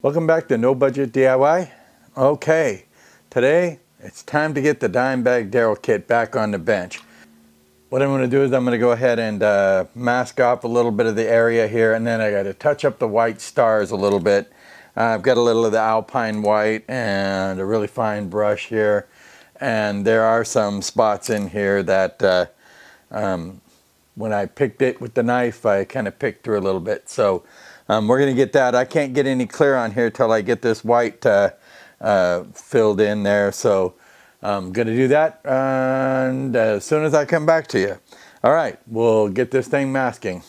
Welcome back to No Budget DIY. Okay, today it's time to get the Dimebag Darrell kit back on the bench. What I'm going to do is I'm going to go ahead and mask off a little bit of the area here, and then I got to touch up the white stars a little bit. I've got a little of the alpine white and a really fine brush here, and there are some spots in here that when I picked it with the knife, I kind of picked through a little bit. So we're going to get that. I can't get any clear on here till I get this white filled in there. So I'm going to do that, and as soon as I come back to you. All right, we'll get this thing masking.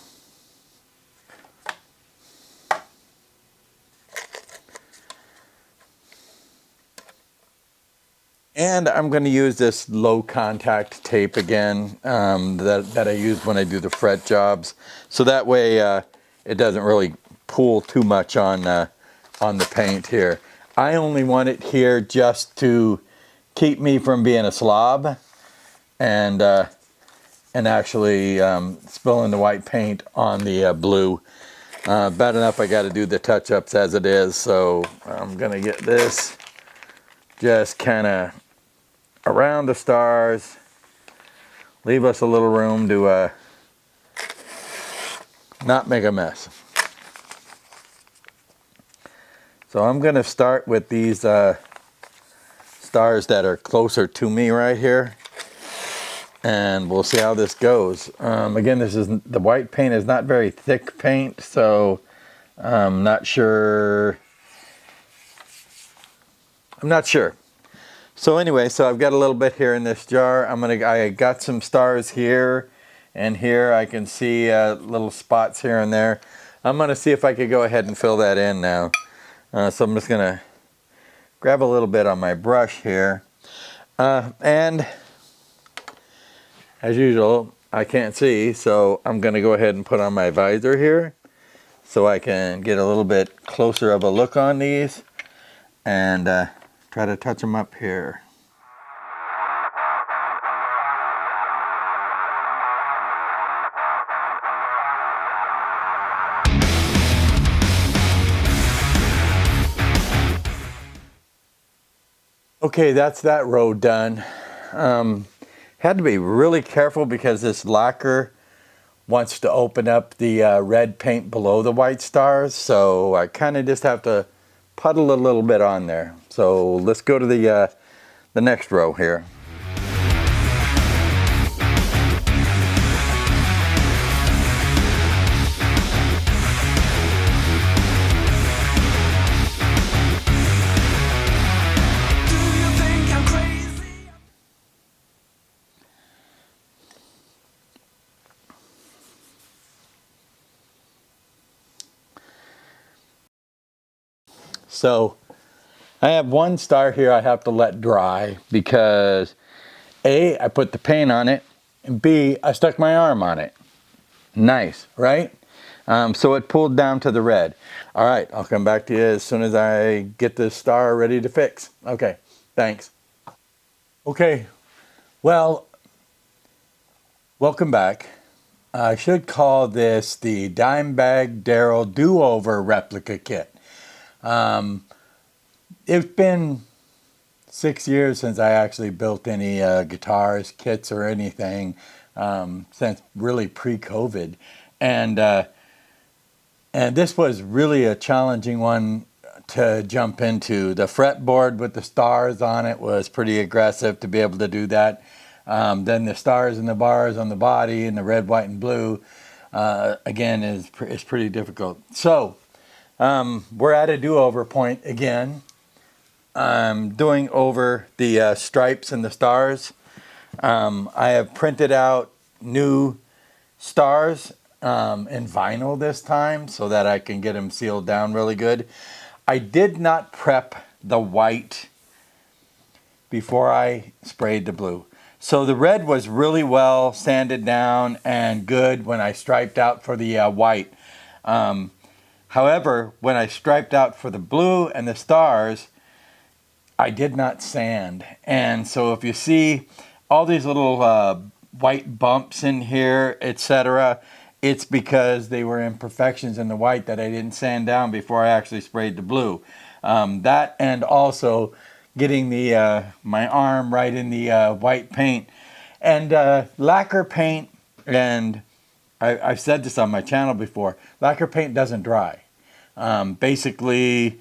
And I'm going to use this low contact tape again that I use when I do the fret jobs. So that way it doesn't really pull too much on the paint here. I only want it here just to keep me from being a slob and actually spilling the white paint on the blue. Bad enough I got to do the touch-ups as it is. So I'm going to get this just kind of around the stars, leave us a little room to not make a mess. So I'm going to start with these stars that are closer to me right here, and we'll see how this goes. Again, the white paint is not very thick paint, so I'm not sure. So anyway, so I've got a little bit here in this jar. I got some stars here and here. I can see little spots here and there. I'm gonna see if I could go ahead and fill that in now. So I'm just gonna grab a little bit on my brush here. And as usual, I can't see, so I'm gonna go ahead and put on my visor here so I can get a little bit closer of a look on these and try to touch them up here. Okay, that's that row done. Had to be really careful because this lacquer wants to open up the red paint below the white stars, so I kind of just have to puddle a little bit on there. So let's go to the next row here. So I have one star here I have to let dry because A, I put the paint on it, and B, I stuck my arm on it. Nice, right? So it pulled down to the red. All right, I'll come back to you as soon as I get this star ready to fix. Okay, thanks. Okay, well, welcome back. I should call this the Dimebag Darrell Do-Over Replica Kit. It's been 6 years since I actually built any guitars, kits, or anything, since really pre-COVID. And this was really a challenging one to jump into. The fretboard with the stars on it was pretty aggressive to be able to do that. Then the stars and the bars on the body and the red, white, and blue, again, is pretty difficult. So we're at a do-over point again. I'm doing over the stripes and the stars. I have printed out new stars in vinyl this time so that I can get them sealed down really good. I did not prep the white before I sprayed the blue. So the red was really well sanded down and good when I striped out for the white. However, when I striped out for the blue and the stars, I did not sand. And so if you see all these little white bumps in here, etc., it's because they were imperfections in the white that I didn't sand down before I actually sprayed the blue. That, and also getting the my arm right in the white paint. And lacquer paint, and I've said this on my channel before, lacquer paint doesn't dry. Basically,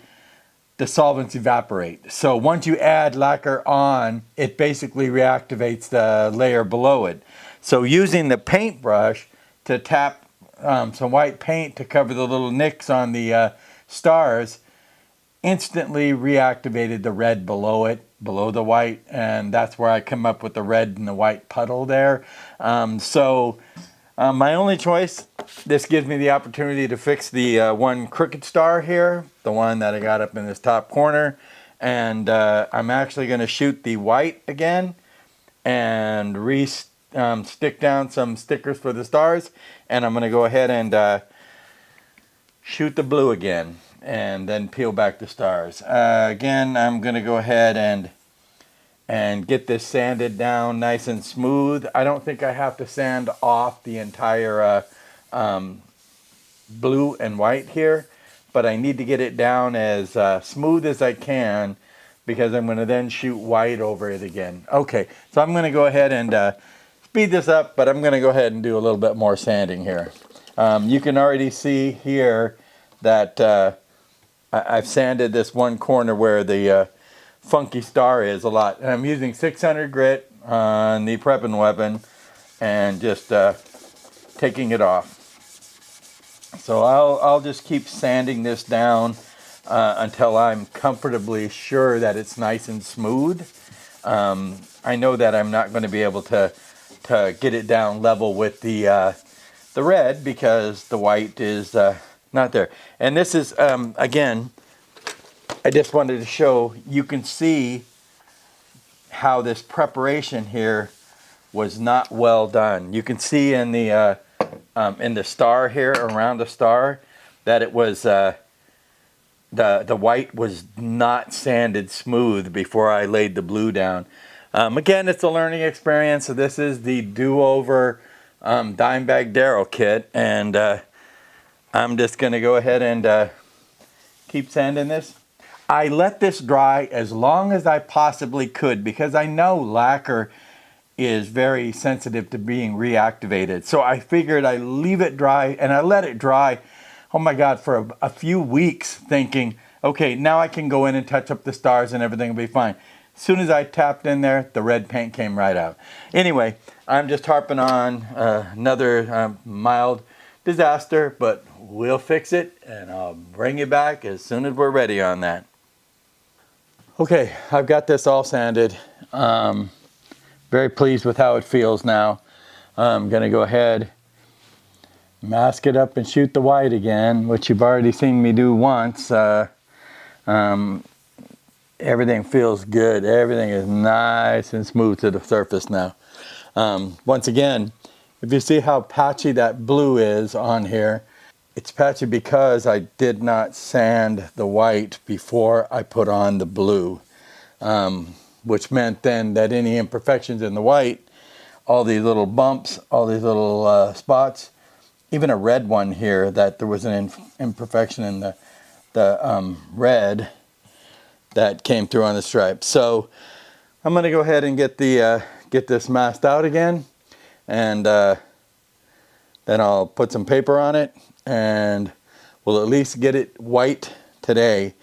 the solvents evaporate. So once you add lacquer on, it basically reactivates the layer below it. So using the paintbrush to tap some white paint to cover the little nicks on the stars instantly reactivated the red below it, below the white, and that's where I come up with the red and the white puddle there. My only choice, this gives me the opportunity to fix the one crooked star here, the one that I got up in this top corner, and I'm actually going to shoot the white again and stick down some stickers for the stars, and I'm going to go ahead and shoot the blue again and then peel back the stars. Again, I'm going to go ahead and get this sanded down nice and smooth. I don't think I have to sand off the entire blue and white here, but I need to get it down as smooth as I can because I'm going to then shoot white over it again. Okay, so I'm going to go ahead and speed this up, but I'm going to go ahead and do a little bit more sanding here. You can already see here that I've sanded this one corner where the funky star is a lot. And I'm using 600 grit on the prepping weapon and just taking it off. So I'll just keep sanding this down until I'm comfortably sure that it's nice and smooth. I know that I'm not going to be able to get it down level with the red because the white is not there. And this is, again, I just wanted to show, you can see how this preparation here was not well done. You can see in the star here, around the star, that it was, the white was not sanded smooth before I laid the blue down. Again, it's a learning experience. So this is the Do-Over Dimebag Darrell kit, and I'm just going to go ahead and keep sanding this. I let this dry as long as I possibly could because I know lacquer is very sensitive to being reactivated. So I figured I leave it dry, and I let it dry, oh my God, for a few weeks, thinking, okay, now I can go in and touch up the stars and everything will be fine. As soon as I tapped in there, the red paint came right out. Anyway, I'm just harping on another mild disaster, but we'll fix it, and I'll bring you back as soon as we're ready on that. Okay, I've got this all sanded. Very pleased with how it feels now. I'm gonna go ahead, mask it up and shoot the white again, which you've already seen me do once. Everything feels good. Everything is nice and smooth to the surface now. Once again, if you see how patchy that blue is on here, it's patchy because I did not sand the white before I put on the blue, which meant then that any imperfections in the white, all these little bumps, all these little spots, even a red one here, that there was an imperfection in the red that came through on the stripe. So I'm going to go ahead and get this masked out again, and then I'll put some paper on it, and we'll at least get it white today.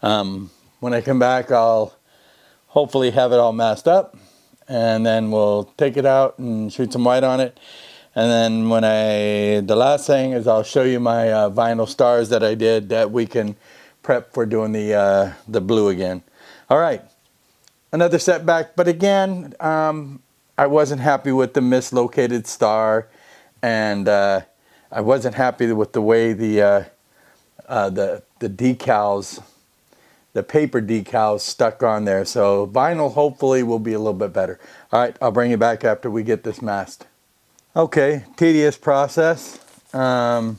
When I come back, I'll hopefully have it all masked up, and then we'll take it out and shoot some white on it. And then the last thing is I'll show you my vinyl stars that I did that we can prep for doing the blue again. All right, another setback, but again, I wasn't happy with the mislocated star, and I wasn't happy with the way the decals, the paper decals stuck on there. So vinyl hopefully will be a little bit better. All right, I'll bring you back after we get this masked. Okay, tedious process. Got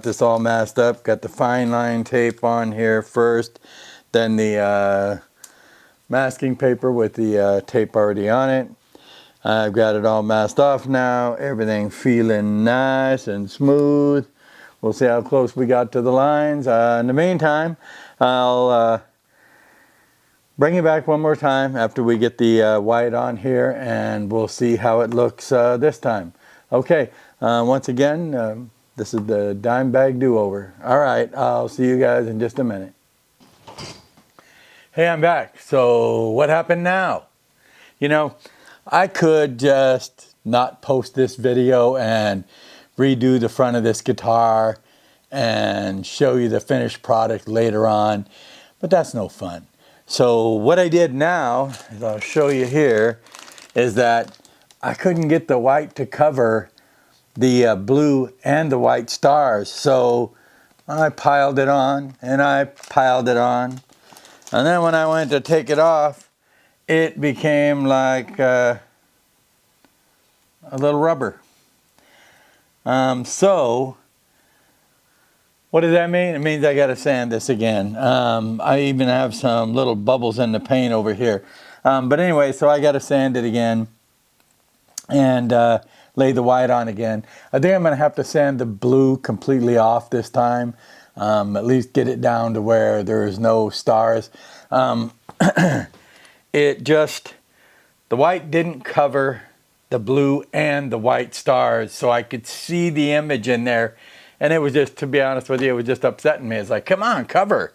this all masked up. Got the fine line tape on here first, then the masking paper with the tape already on it. I've got it all masked off now. Everything feeling nice and smooth. We'll see how close we got to the lines. In the meantime, I'll bring it back one more time after we get the white on here, and we'll see how it looks this time. Okay, once again, this is the Dimebag do-over. All right, I'll see you guys in just a minute. Hey, I'm back. So what happened now? You know, I could just not post this video and redo the front of this guitar and show you the finished product later on, but that's no fun. So what I did now, as I'll show you here, is that I couldn't get the white to cover the blue and the white stars. So I piled it on and I piled it on. And then when I went to take it off, it became like a little rubber. So what does that mean? It means I got to sand this again. I even have some little bubbles in the paint over here. But anyway, so I got to sand it again and lay the white on again. I think I'm going to have to sand the blue completely off this time. At least get it down to where there's no stars. It just, the white didn't cover the blue and the white stars, so I could see the image in there. And it was just, to be honest with you, it was just upsetting me. It's like, come on, cover.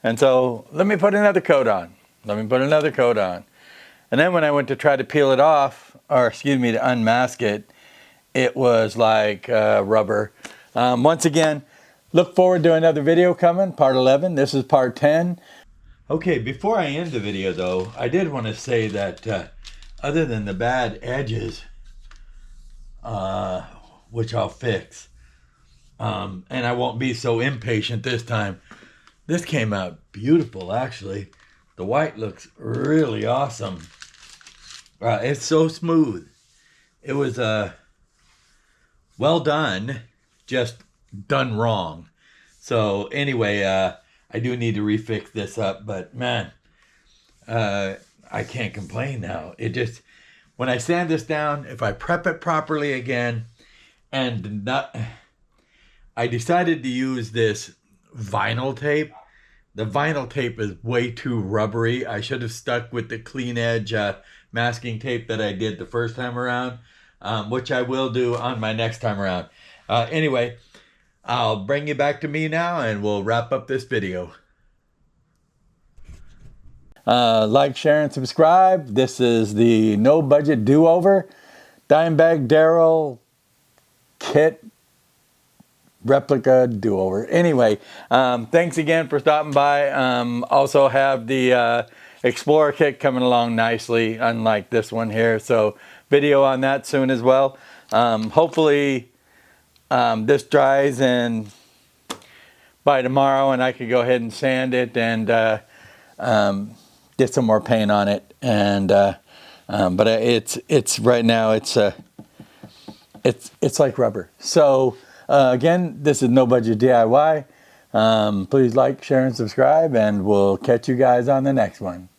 And so let me put another coat on. Let me put another coat on. And then when I went to try to peel it off, or excuse me, to unmask it, it was like rubber. Once again, look forward to another video coming, part 11. This is part 10. Okay, before I end the video though, I did want to say that other than the bad edges, which I'll fix, and I won't be so impatient this time, this came out beautiful actually. The white looks really awesome. It's so smooth. It was well done, just done wrong. So anyway, I do need to refix this up, but man, I can't complain now. It just, when I sand this down, if I prep it properly again, and not, I decided to use this vinyl tape. The vinyl tape is way too rubbery. I should have stuck with the clean edge masking tape that I did the first time around, which I will do on my next time around. Anyway, I'll bring you back to me now and we'll wrap up this video. Like, share, and subscribe. This is the No Budget Do-Over Dimebag Darrell kit replica do-over. Anyway, thanks again for stopping by. Also have the Explorer kit coming along nicely, unlike this one here. So video on that soon as well. Hopefully this dries and by tomorrow, and I could go ahead and sand it and get some more paint on it. And but it's right now it's like rubber. So again, this is No Budget DIY. Please like, share, and subscribe, and we'll catch you guys on the next one.